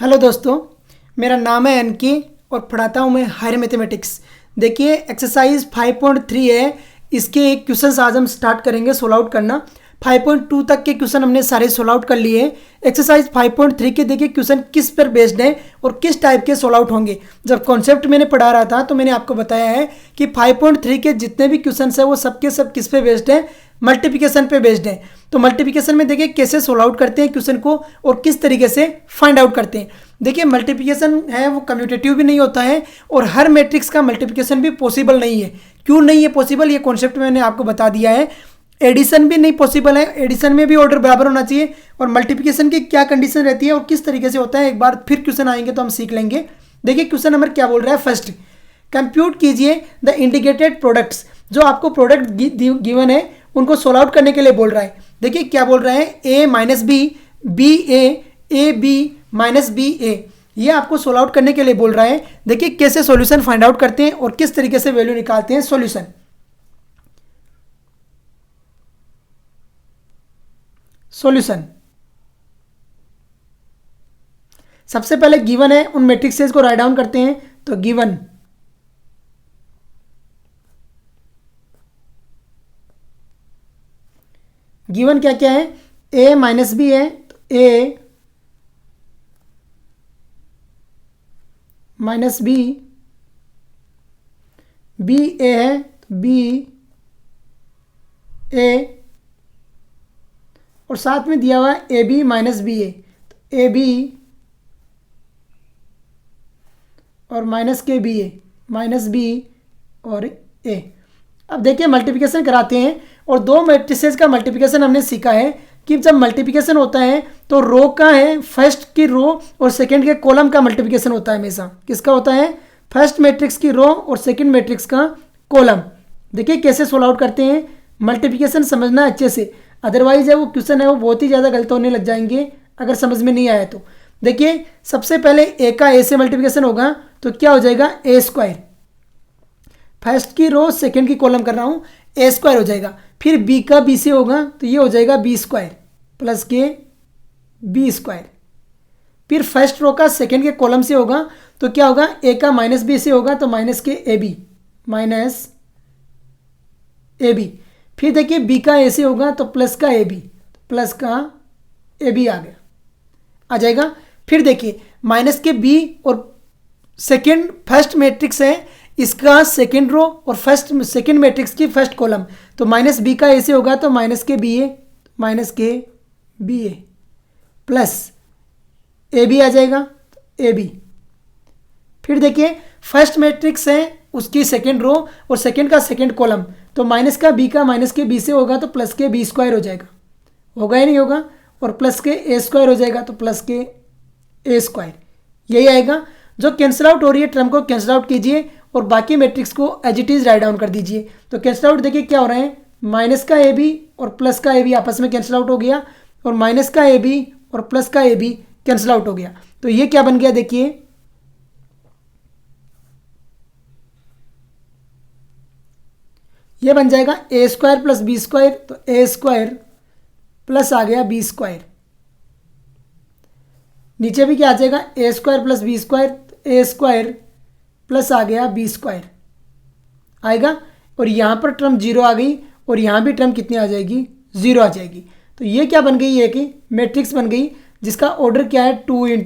Hello दोस्तों, मेरा नाम है एनके और पढ़ाता हूँ मैं हायर मैथमेटिक्स। देखिए एक्सरसाइज 5.3 है, इसके क्वेश्चंस आज हम स्टार्ट करेंगे सोल्व आउट करना। 5.2 तक के क्वेश्चन हमने सारे सोल्व आउट कर लिए हैं। एक्सरसाइज 5.3 के देखिए क्वेश्चन किस पर बेस्ड है और किस टाइप के सोल्व आउट होंगे। जब कॉन्सेप्ट मैंने पढ़ा रहा था तो मैंने आपको बताया है कि 5.3 के जितने भी क्वेश्चन है वो सबके सब किस पे बेस्ड है, मल्टीप्लिकेशन पे बेस्ड है। तो मल्टीप्लिकेशन में देखिए कैसे सोल्व आउट करते हैं क्वेश्चन को और किस तरीके से फाइंड आउट करते हैं। देखिए मल्टीप्लिकेशन है वो कम्यूटेटिव भी नहीं होता है और हर मैट्रिक्स का मल्टीप्लिकेशन भी पॉसिबल नहीं है। क्यों नहीं है पॉसिबल, ये कॉन्सेप्ट मैंने आपको बता दिया है। एडिशन भी नहीं पॉसिबल है, एडिशन में भी ऑर्डर बराबर होना चाहिए। और मल्टीप्लिकेशन की क्या कंडीशन रहती है और किस तरीके से होता है, एक बार फिर क्वेश्चन आएंगे तो हम सीख लेंगे। देखिए क्वेश्चन नंबर क्या बोल रहा है। फर्स्ट, कंप्यूट कीजिए द इंडिकेटेड प्रोडक्ट्स। जो आपको प्रोडक्ट गिवन है उनको सोल्व आउट करने के लिए बोल रहा है। देखिए क्या बोल रहा है, A minus B, B A B minus B A, ये आपको सोल्व आउट करने के लिए बोल रहा है। देखिए कैसे सॉल्यूशन फाइंड आउट करते हैं और किस तरीके से वैल्यू निकालते हैं। सॉल्यूशन सॉल्यूशन सबसे पहले गिवन है, उन मैट्रिक्सेस को राइट डाउन करते हैं। तो गिवन क्या क्या है, ए माइनस बी है तो ए माइनस बी, बी ए है तो बी ए, और साथ में दिया हुआ है ए बी माइनस बी ए, तो ए बी और माइनस के बी ए, माइनस बी और ए। अब देखिए मल्टीप्लिकेशन कराते हैं और दो मैट्रिसेस का मल्टीप्लिकेशन हमने सीखा है कि जब मल्टीप्लिकेशन होता है तो रो का है, फर्स्ट की रो और सेकंड के कॉलम का मल्टीप्लिकेशन होता है हमेशा। किसका होता है, फर्स्ट मैट्रिक्स की रो और सेकंड मैट्रिक्स का कॉलम। देखिए कैसे सोल्व आउट करते हैं, मल्टीप्लिकेशन समझना अच्छे से, अदरवाइज है वो क्वेश्चन है वो बहुत ही ज़्यादा गलत होने लग जाएंगे अगर समझ में नहीं आया तो। देखिए सबसे पहले ए का ए से मल्टीप्लिकेशन होगा तो क्या हो जाएगा, ए स्क्वायर। फर्स्ट की रो सेकंड की कॉलम कर रहा हूँ, ए स्क्वायर हो जाएगा। फिर बी का बी से होगा तो ये हो जाएगा बी स्क्वायर प्लस के बी स्क्वायर। फिर फर्स्ट रो का सेकंड के कॉलम से होगा तो क्या होगा, ए का माइनस बी से होगा तो माइनस के A B, minus A B. फिर देखिए बी का ए से होगा तो प्लस का ए बी, प्लस का ए बी आ जाएगा। फिर देखिए माइनस के बी और सेकंड फर्स्ट मैट्रिक्स है इसका सेकंड रो और फर्स्ट सेकंड मैट्रिक्स की फर्स्ट कॉलम, तो माइनस बी का ए से होगा तो माइनस के बी ए, माइनस के B A plus A B आ जाएगा, ए बी। फिर देखिए फर्स्ट मैट्रिक्स है उसकी सेकंड रो और सेकंड का सेकंड कॉलम, तो माइनस का बी का माइनस के बी से होगा तो प्लस के बी स्क्वायर हो जाएगा, होगा ही नहीं होगा, और प्लस के ए स्क्वायर हो जाएगा तो प्लस के ए स्क्वायर, यही आएगा। जो कैंसिल आउट हो रही है टर्म को कैंसिल आउट कीजिए और बाकी मैट्रिक्स को as it is write down कर दीजिए। तो कैंसिल आउट देखिए क्या हो रहा है, माइनस का ए बी और प्लस का ए बी आपस में कैंसिल आउट हो गया और माइनस का ए बी और प्लस का ए बी कैंसिल आउट हो गया। तो ये क्या बन गया, देखिए ये बन जाएगा ए स्क्वायर प्लस बी स्क्वायर, तो ए स्क्वायर प्लस आ गया बी स्क्वायर। नीचे भी क्या आ जाएगा, ए स्क्वायर प्लस बी स्क्वायर, तो ए स्क्वायर प्लस आ गया बी स्क्वायर आएगा। और यहाँ पर टर्म जीरो आ गई और यहाँ भी टर्म कितनी आ जाएगी, जीरो आ जाएगी। तो ये क्या बन गई, ये कि मैट्रिक्स बन गई जिसका ऑर्डर क्या है, 2 है।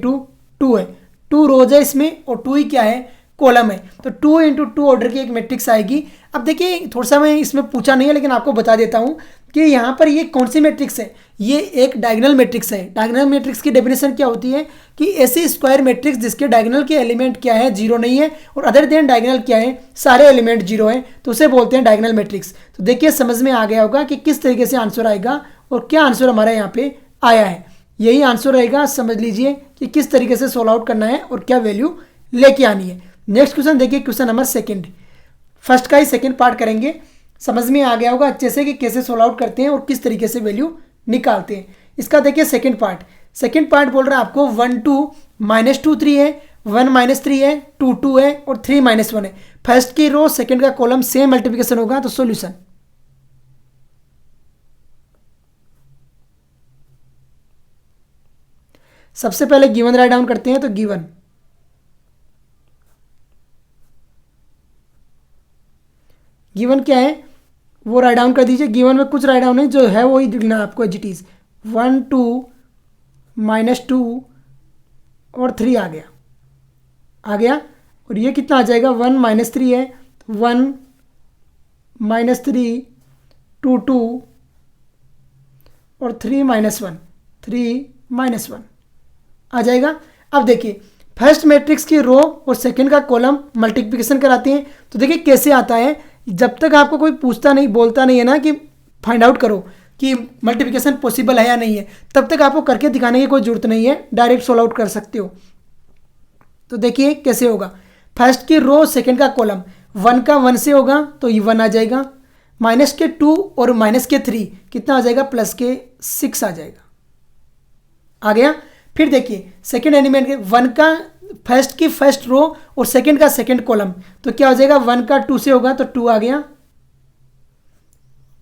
2 रोज है इसमें और 2 ही क्या है, कॉलम है। तो 2 ऑर्डर की एक मैट्रिक्स आएगी। अब देखिए थोड़ा सा मैं इसमें पूछा नहीं है लेकिन आपको बता देता हूँ कि यहाँ पर ये कौन सी मैट्रिक्स है, ये एक डायगोनल मैट्रिक्स है। डायगोनल मैट्रिक्स की डेफिनेशन क्या होती है कि ऐसी स्क्वायर मैट्रिक्स जिसके डायगोनल के एलिमेंट क्या है, जीरो नहीं है, और अदर देन डायगोनल क्या है, सारे एलिमेंट जीरो है, तो उसे बोलते हैं डायगोनल मैट्रिक्स। तो देखिए समझ में आ गया होगा कि किस तरीके से आंसर आएगा और क्या आंसर हमारा यहाँ पे आया है। यही आंसर रहेगा, समझ लीजिए कि किस तरीके से सोल्व आउट करना है और क्या वैल्यू लेके आनी है। नेक्स्ट क्वेश्चन देखिए, क्वेश्चन नंबर सेकंड, फर्स्ट का ही सेकंड पार्ट करेंगे। समझ में आ गया होगा अच्छे से कि कैसे सोल्व आउट करते हैं और किस तरीके से वैल्यू निकालते हैं। इसका देखिए सेकंड पार्ट बोल रहा है आपको 1 2 -2 3 है, 1 -3 है, 2 2 है और 3 -1 है। फर्स्ट की रो सेकंड का कॉलम सेम मल्टीप्लिकेशन होगा तो सॉल्यूशन। सबसे पहले गिवन राइट डाउन करते हैं, तो गिवन क्या है वो राइट डाउन कर दीजिए। गिवन में कुछ राइट डाउन नहीं, जो है वही लिखना है आपको एज इट इज। 1 2 -2 और 3 आ गया। और ये कितना आ जाएगा, 1 -3 है, 1 -3 2 2 और 3 -1 आ जाएगा। अब देखिए फर्स्ट मैट्रिक्स की रो और सेकंड का कॉलम मल्टीप्लिकेशन कराते हैं, तो देखिए कैसे आता है। जब तक आपको कोई पूछता नहीं, बोलता नहीं है ना कि फाइंड आउट करो कि मल्टीप्लिकेशन पॉसिबल है या नहीं है, तब तक आपको करके दिखाने की कोई जरूरत नहीं है, डायरेक्ट सोल्व आउट कर सकते हो। तो देखिए कैसे होगा। फर्स्ट की रो सेकंड का कॉलम, 1 का 1 से होगा तो ये 1 आ जाएगा, माइनस के 2 और माइनस के 3 कितना आ जाएगा, प्लस के 6 आ जाएगा। आ गया। फिर देखिए सेकंड एलिमेंट के 1 का फर्स्ट की फर्स्ट रो और सेकंड का सेकंड कॉलम, तो क्या हो जाएगा, 1 का 2 से होगा तो 2 आ गया,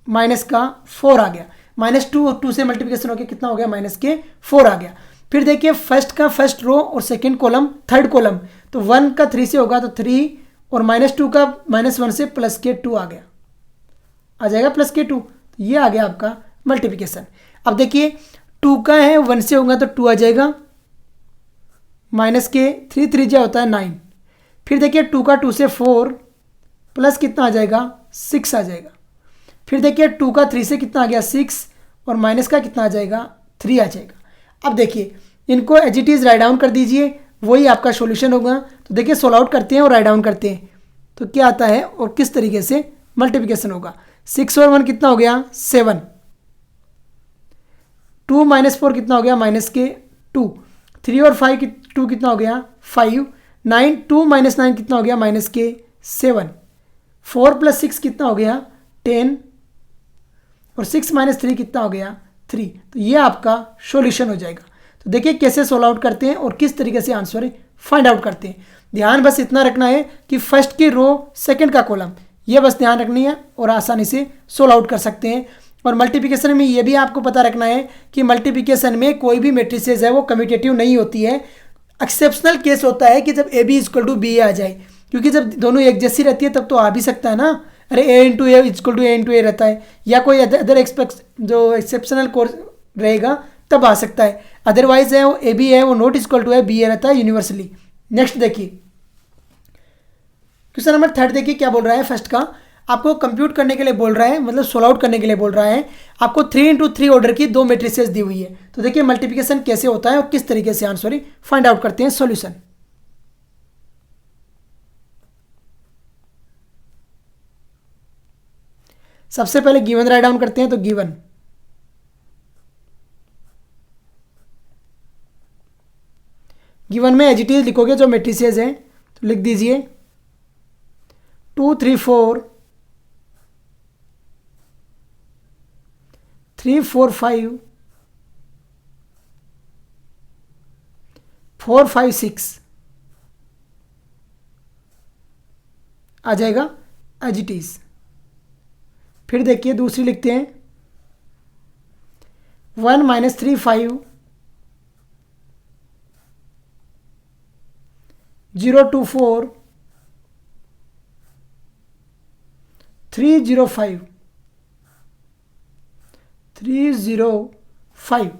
माइनस का 4 आ गया, -2 और 2 से मल्टीप्लिकेशन हो गया, कितना हो गया, माइनस के 4 आ गया। फिर देखिए फर्स्ट का फर्स्ट रो और सेकंड कॉलम थर्ड कॉलम, तो 1 का 3 से होगा तो 3 और -2 का -1 से प्लस के 2 आ गया, आ जाएगा प्लस के 2। तो ये आ गया आपका मल्टीप्लिकेशन। अब देखिए 2 का है 1 से होगा तो 2 आ जाएगा, माइनस के 3 3 जा होता है 9। फिर देखिए 2 का 2 से 4 प्लस कितना आ जाएगा, 6 आ जाएगा। फिर देखिए 2 का 3 से कितना आ गया, 6 और माइनस का कितना आ जाएगा, 3 आ जाएगा। अब देखिए इनको as it is write down कर दीजिए, वही आपका सॉल्यूशन होगा। तो देखिए सोल्व आउट करते हैं और राइट डाउन करते हैं तो क्या आता है और किस तरीके से मल्टीप्लिकेशन होगा। 6 और 1 कितना हो गया, 7। 2 - 4 कितना हो गया, माइनस के 2। 3 और 5 2 कितना हो गया, 5। 9 2 - 9 कितना हो गया, माइनस के 7। 4 + 6 कितना हो गया, 10 और 6 - 3 कितना हो गया, 3। तो ये आपका सॉल्यूशन हो जाएगा। तो देखिए कैसे सोल्व आउट करते हैं और किस तरीके से आंसर फाइंड आउट करते हैं। ध्यान बस इतना रखना है कि फर्स्ट की रो सेकंड का कॉलम, ये बस ध्यान रखनी है और आसानी से सोल्व आउट कर सकते हैं। और मल्टीप्लिकेशन में ये भी आपको पता रखना है कि मल्टीप्लिकेशन में कोई भी मैट्रिसेस है वो कम्यूटेटिव नहीं होती है। एक्सेप्शनल केस होता है कि जब A B equal to B आ जाए, क्योंकि जब दोनों एक जैसी रहती है तब तो आ भी सकता है ना, अरे A into A equal to A into A रहता है, या कोई अदर जो एक्सेप्शनल कोर्स रहेगा तब आ सकता है। अदरवाइज है वो ए बी है वो नॉट इक्वल टू है बी ए रहता है यूनिवर्सली। नेक्स्ट देखिए क्वेश्चन नंबर 3 देखिए क्या बोल रहा है। फर्स्ट का आपको कंप्यूट करने के लिए बोल रहा है, मतलब सोल्व आउट करने के लिए बोल रहा है। आपको 3 × 3 ऑर्डर की 2 मैट्रिसेस दी हुई है। तो देखिए मल्टीप्लिकेशन कैसे होता है और किस तरीके से आंसर फाइंड आउट करते हैं सॉल्यूशन। सबसे पहले गिवन राइट डाउन करते हैं, तो गिवन में एज इट इज लिखोगे जो मैट्रिसेस हैं, तो लिख दीजिए 2 3 4 3 4 5 4 5 6 आ जाएगा एज इट इज। फिर देखिए दूसरी लिखते हैं 1 - 3 5 0 2 4 3 0 5 3 0 5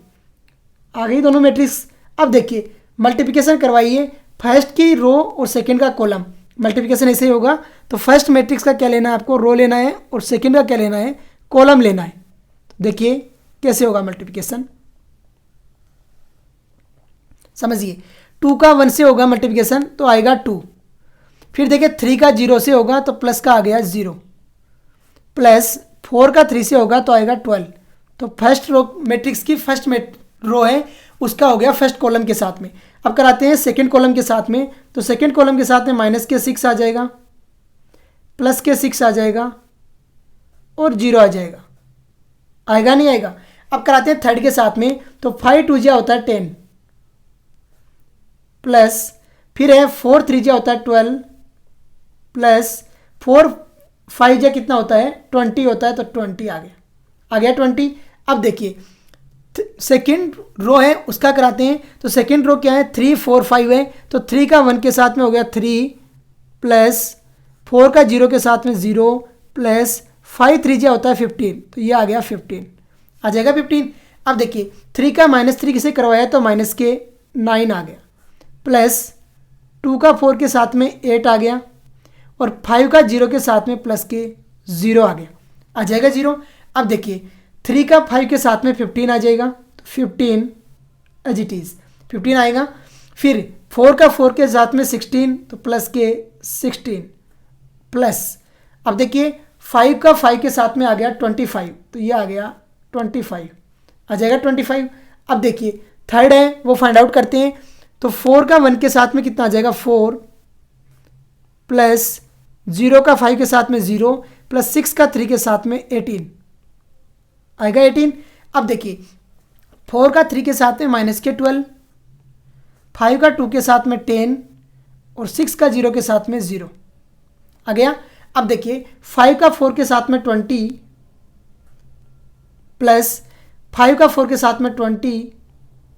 आ गई दोनों मैट्रिक्स। अब देखिए मल्टीप्लिकेशन करवाइए फर्स्ट की रो और सेकंड का कॉलम। मल्टीप्लिकेशन ऐसे ही होगा। तो फर्स्ट मैट्रिक्स का क्या लेना है आपको, रो लेना है, और सेकंड का क्या लेना है, कॉलम लेना है। तो देखिए कैसे होगा मल्टीप्लिकेशन, समझिए 2 का 1 से होगा मल्टीप्लिकेशन तो आएगा 2। फिर देखिए 3 का 0 से होगा तो प्लस का आ गया 0, प्लस 4 का 3 से होगा तो आएगा 12। तो फर्स्ट रो मैट्रिक्स की फर्स्ट रो है उसका हो गया फर्स्ट कॉलम के साथ में। अब कराते हैं सेकंड कॉलम के साथ में। तो सेकंड कॉलम के साथ में माइनस के 6 आ जाएगा, प्लस के 6 आ जाएगा और 0 आ जाएगा। आएगा नहीं आएगा। अब कराते हैं थर्ड के साथ में। तो 5 2 जा होता है 10, प्लस फिर है 4 3 जा होता है 12, प्लस 4 5 जा कितना होता है 20 होता है, तो 20 आ गया 20। अब देखिए सेकेंड रो है उसका कराते हैं। तो सेकेंड रो क्या है, 3 4 5 है, तो 3 का 1 के साथ में हो गया 3 प्लस 4 का 0 के साथ में 0 प्लस 5 3 जा होता है 15, तो ये आ गया 15, आ जाएगा 15। अब देखिए 3 का -3 किसे करवाया तो माइनस के 9 आ गया, प्लस 2 का 4 के साथ में 8 आ गया, और 5 का 0 के साथ में प्लस के 0 आ गया, आ जाएगा 0। अब देखिए 3 का 5 के साथ में 15 आ जाएगा, तो 15 एज इट इज़ 15 आएगा। फिर 4 का 4 के साथ में 16, तो प्लस के 16 प्लस, अब देखिए 5 का 5 के साथ में आ गया 25, तो ये आ गया 25, आ जाएगा 25। अब देखिए थर्ड है वो फाइंड आउट करते हैं। तो 4 का 1 के साथ में कितना आ जाएगा 4 प्लस 0 का 5 के साथ में 0 प्लस 6 का 3 के साथ में 18 आएगा 18। अब देखिए 4 का 3 के साथ में माइनस के 12, 5 का 2 के साथ में 10 और 6 का 0 के साथ में 0 आ गया। अब देखिए 5 का 4 के साथ में 20 प्लस 5 का 4 के साथ में 20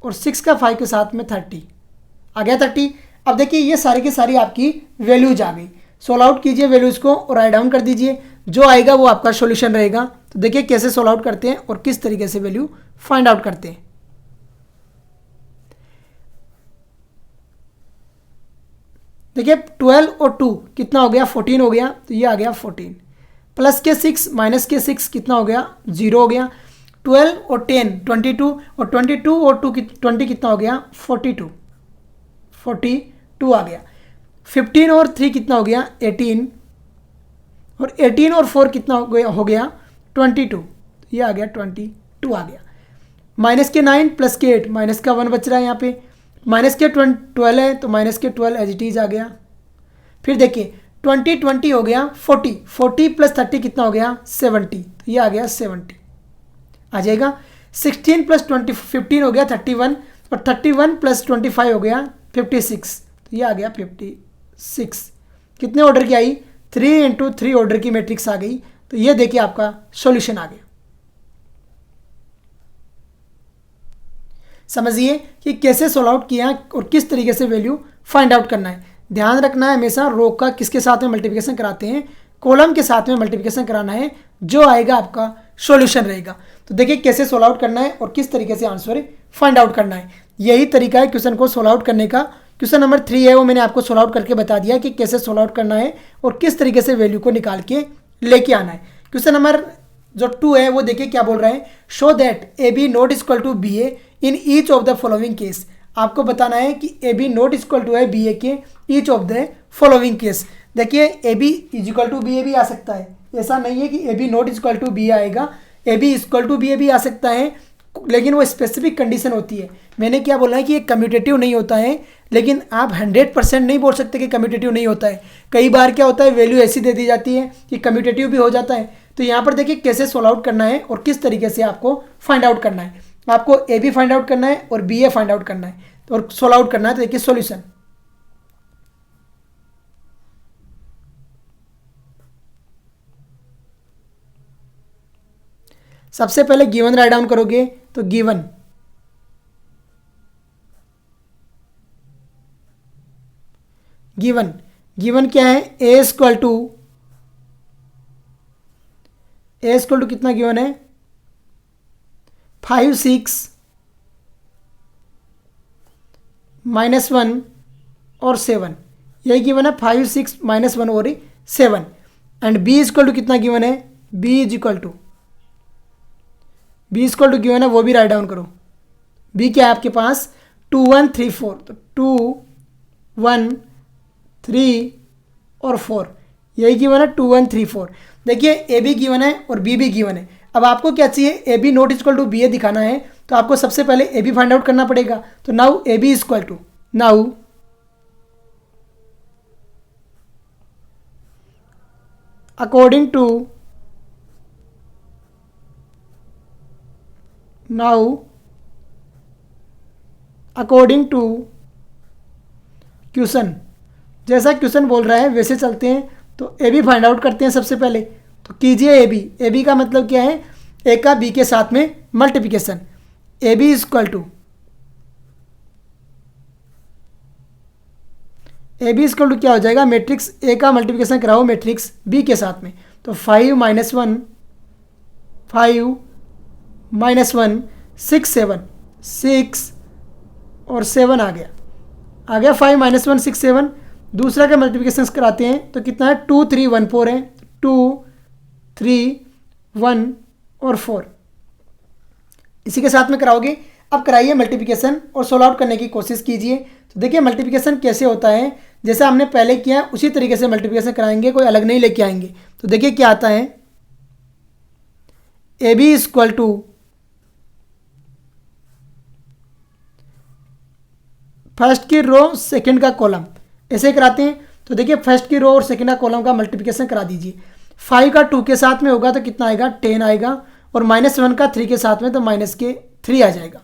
और 6 का 5 के साथ में 30 आ गया 30। अब देखिए ये सारी की सारी आपकी वैल्यूज आ गई। सोल्व आउट कीजिए वैल्यूज को और राइट डाउन कर दीजिए, जो आएगा वो आपका सॉल्यूशन रहेगा। तो देखिए कैसे सोल्व आउट करते हैं और किस तरीके से वैल्यू फाइंड आउट करते हैं। देखिए 12 और 2 कितना हो गया 14 हो गया, तो ये आ गया 14 प्लस के 6 माइनस के 6 कितना हो गया 0 हो गया। 12 और 10 22 और 22 और 20 कितना हो गया 42 आ गया। 15 और 3 कितना हो गया 18 और 18 और 4 कितना हो गया 22, ये आ गया 22 आ गया। माइनस के 9 प्लस के 8, माइनस का 1 बच रहा है यहाँ पे, माइनस के 12 है तो माइनस के 12 एज इट इज आ गया। फिर देखिए 20 हो गया 40 प्लस 30 कितना हो गया 70, तो ये आ गया 70 आ जाएगा। 16 प्लस 15 हो गया 31 और 31 प्लस 25 हो गया 56, तो ये आ गया 56। कितने ऑर्डर की आई 3 इंटू 3 ऑर्डर की मैट्रिक्स आ गई। तो ये देखिए आपका सॉल्यूशन आ गया। समझिए कि कैसे सोल्व आउट किया और किस तरीके से वैल्यू फाइंड आउट करना है। ध्यान रखना है हमेशा रो का किसके साथ में मल्टीप्लिकेशन कराते हैं, कॉलम के साथ में मल्टीप्लिकेशन कराना है, जो आएगा आपका सॉल्यूशन रहेगा। तो देखिए कैसे सोल्व आउट करना है और किस तरीके से आंसर फाइंड आउट करना है। यही तरीका है क्वेश्चन को सोल्व आउट करने का। क्वेश्चन नंबर 3 है वो मैंने आपको सोल्व आउट करके बता दिया कि कैसे सोल्व आउट करना है और किस तरीके से वैल्यू को निकाल के लेके आना है। क्वेश्चन नंबर जो 2 है वो देखिए क्या बोल रहा है, show that A B not equal to B A in each of the following case. आपको बताना है कि A B not equal to है बी ए के each of the following case. देखिए A B is equal to B A भी आ सकता है, ऐसा नहीं है कि A B not equal to B आएगा, A B equal to B A भी आ सकता है, लेकिन वो स्पेसिफिक कंडीशन होती है। मैंने क्या बोला है कि ये कम्यूटेटिव नहीं होता है, लेकिन आप 100% नहीं बोल सकते कि कम्यूटेटिव नहीं होता है। कई बार क्या होता है वैल्यू ऐसी दे दी जाती है कि कम्यूटेटिव भी हो जाता है। तो यहाँ पर देखिए कैसे सोल्व आउट करना है और किस तरीके से आपको फाइंड आउट करना है। आपको ए बी फाइंड आउट करना है और बी ए फाइंड आउट करना है और सोल्व आउट करना है। तो देखिए सॉल्यूशन, सबसे पहले गिवन राइट डाउन करोगे तो गिवन क्या है ए इक्वल टू कितना गिवन है 5 6 -1 और 7, यही गिवन है 5 6 -1 और 7। एंड बी इक्वल टू कितना गिवन है बी इक्वल टू गिवन है वो भी राइट डाउन करो। बी क्या है आपके पास 2 1 3 4, तो 2 1 3 और 4, यही गिवन है 2 1 3 4। देखिए ए बी गिवन है और बी भी गिवन है। अब आपको क्या चाहिए A B not equal to B A दिखाना है, तो आपको सबसे पहले ए बी फाइंड आउट करना पड़ेगा। तो now A B equal to now according to question, जैसा क्वेश्चन बोल रहा है वैसे चलते हैं। तो ए बी फाइंड आउट करते हैं सबसे पहले। तो कीजिए ए बी का मतलब क्या है ए का बी के साथ में multiplication. A B equal to क्या हो जाएगा, मैट्रिक्स ए का मल्टीप्लिकेशन कराओ मैट्रिक्स बी के साथ में, तो 5 -1 5 -1 6 7 6 और 7 आ गया 5 -1 6 7। दूसरा का मल्टीप्लिकेशन कराते हैं तो कितना है, 2 3 1 4 है, 2 3 1 और 4 इसी के साथ में कराओगे। अब कराइए मल्टीप्लिकेशन और सोल्व आउट करने की कोशिश कीजिए। तो देखिए मल्टीप्लिकेशन कैसे होता है, जैसा हमने पहले किया है उसी तरीके से मल्टीप्लिकेशन कराएंगे, कोई अलग नहीं लेके आएंगे। तो देखिए क्या आता है, A B equal to first की रो सेकंड का कॉलम, ऐसे कराते हैं। तो देखिए फर्स्ट की रो और सेकंड का कॉलम का मल्टीप्लिकेशन करा दीजिए। 5 का 2 के साथ में होगा तो कितना आएगा, 10 आएगा, और -1 का 3 के साथ में तो -3 आ जाएगा।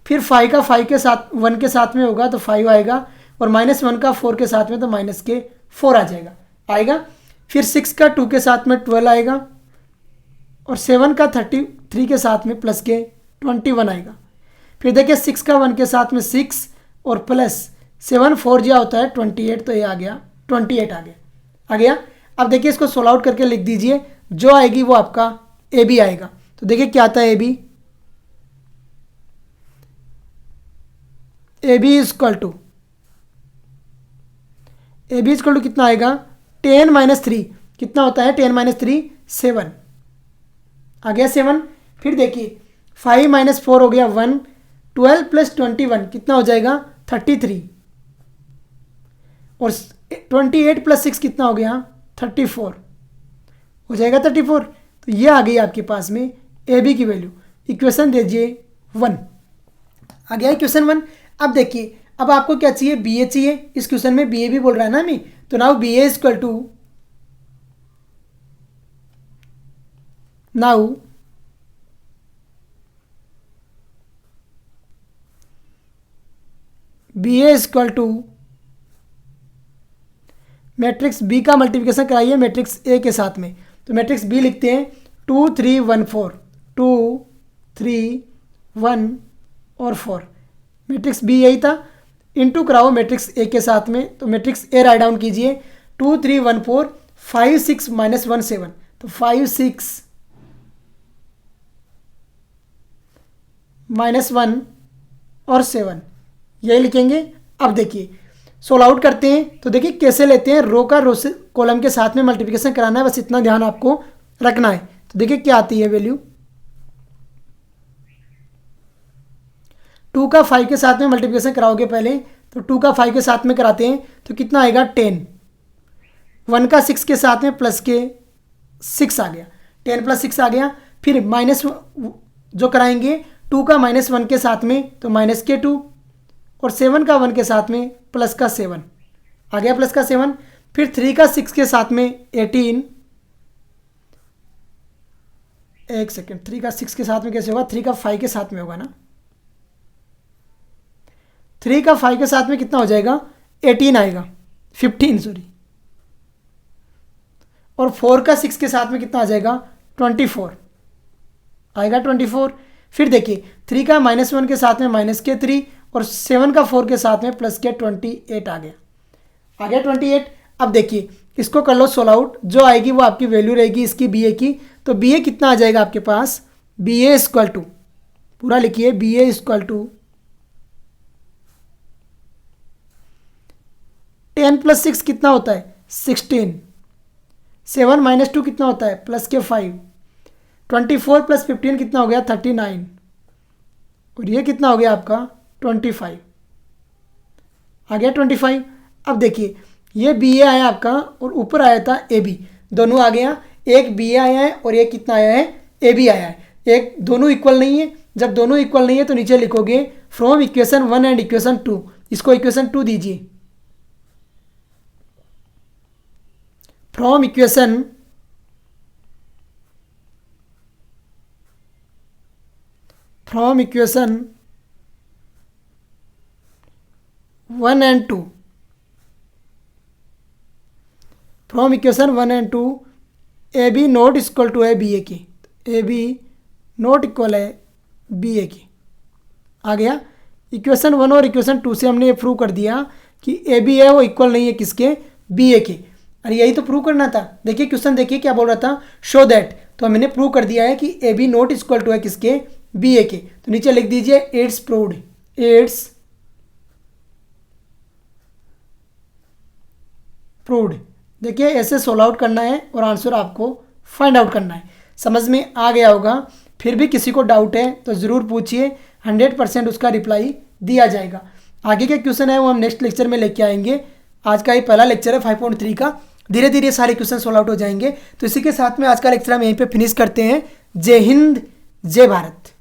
फिर 5 का 5 के साथ 1 के साथ में होगा तो 5 आएगा, और -1 का 4 के साथ में तो -4 आ जाएगा। फिर 6 का 2 के साथ में 12 आएगा, और 7 का 33 के साथ में +21 आएगा। फिर देखिए 6 का 1 के साथ में 6 और +7 4 जा होता है 28, तो ये आ गया 28 आ गया। अब देखिए इसको सोल्व आउट करके लिख दीजिए, जो आएगी वो आपका ए बी आएगा। तो देखिए क्या आता है, ए बी इक्वल टू कितना आएगा, 10 - 3 कितना होता है, 10 - 3 7 आ गया 7। फिर देखिए 5 - 4 हो गया 1, 12 + 21 कितना हो जाएगा 33, और 28 + 6 कितना हो गया 34 हो जाएगा 34। तो ये आ गई आपके पास में ए बी की वैल्यू। इक्वेशन दीजिए 1 आ गया इक्वेशन 1। अब देखिए अब आपको क्या चाहिए, बी ए चाहिए। इस क्वेश्चन में बी ए भी बोल रहा है ना हमें, तो now B A equal to matrix B का मल्टीप्लिकेशन कराइए मैट्रिक्स ए के साथ में। तो मैट्रिक्स बी लिखते हैं 2 3 1 4 2 3 1 और 4। मैट्रिक्स बी यही था, इनटू कराओ मैट्रिक्स ए के साथ में। तो मैट्रिक्स ए राइट डाउन कीजिए 2 3 1 4 5 6 -1 7, तो 5 6 -1 और 7 यही लिखेंगे। अब देखिए सोल्व आउट करते हैं। तो देखिए कैसे लेते हैं, रो का रो से कॉलम के साथ में मल्टीप्लिकेशन कराना है, बस इतना ध्यान आपको रखना है। तो देखिए क्या आती है वैल्यू, 2 का 5 के साथ में मल्टीप्लिकेशन कराओगे पहले, तो 2 का 5 के साथ में कराते हैं तो कितना आएगा 10, 1 का 6 के साथ में +6 आ गया, 10 + 6 आ गया। फिर माइनस जो कराएंगे 2 का -1 के साथ में तो -2, और 7 का 1 के साथ में +7 आ गया, +7। फिर 3 का 6 के साथ में 18, एक सेकेंड 3 का 6 के साथ में कैसे होगा, 3 का 5 के साथ में होगा ना, 3 का 5 के साथ में कितना हो जाएगा 18 आएगा, 15 सॉरी, और 4 का 6 के साथ में कितना आ जाएगा 24 आएगा 24। फिर देखिए 3 का -1 के साथ में -3, और 7 का 4 के साथ में +28 आ गया 28। अब देखिए इसको कर लो सोल्व आउट, जो आएगी वो आपकी वैल्यू रहेगी इसकी बी ए की। तो बी ए कितना आ जाएगा आपके पास, बी ए इक्वल टू, पूरा लिखिए, बी ए इक्वल टू 10 + 6 कितना होता है 16, 7 - 2 कितना होता है +5, 24 + 15 कितना हो गया 39, और ये कितना हो गया आपका 25 आ गया 25। अब देखिए ये बी ए आया आपका और ऊपर आया था ए बी, दोनों आ गया, एक बी ए आया है और एक कितना आया है ए बी आया है। एक दोनों इक्वल नहीं है, जब दोनों इक्वल नहीं है तो नीचे लिखोगे फ्रॉम इक्वेशन 1 एंड इक्वेशन 2, इसको इक्वेशन 2 दीजिए। From equation 1 and 2, from equation 1 and 2 A B not equal to है बी ए की, ए बी नॉट इक्वल है बी ए की। आ गया। इक्वेशन 1 और इक्वेशन 2 से हमने ये प्रूव कर दिया कि ए बी है वो इक्वल नहीं है किसके, बी ए के। अरे यही तो प्रूव करना था। देखिए क्वेश्चन देखिए क्या बोल रहा था, शो दैट, तो मैंने प्रूव कर दिया है कि A B not equal to है किसके, बी ए के। तो नीचे लिख दीजिए इट्स प्रूव्ड, इट्स प्रूव्ड। देखिए ऐसे सोल्व आउट करना है और आंसर आपको फाइंड आउट करना है। समझ में आ गया होगा। फिर भी किसी को डाउट है तो ज़रूर पूछिए, 100% उसका रिप्लाई दिया जाएगा। आगे के क्वेश्चन है वो हम नेक्स्ट लेक्चर में लेके आएंगे। आज का ये पहला लेक्चर है 5.3 का, धीरे धीरे सारे क्वेश्चन सोल्व आउट हो जाएंगे। तो इसी के साथ में आज का लेक्चर हम यहीं पे फिनिश करते हैं। जय हिंद, जय भारत।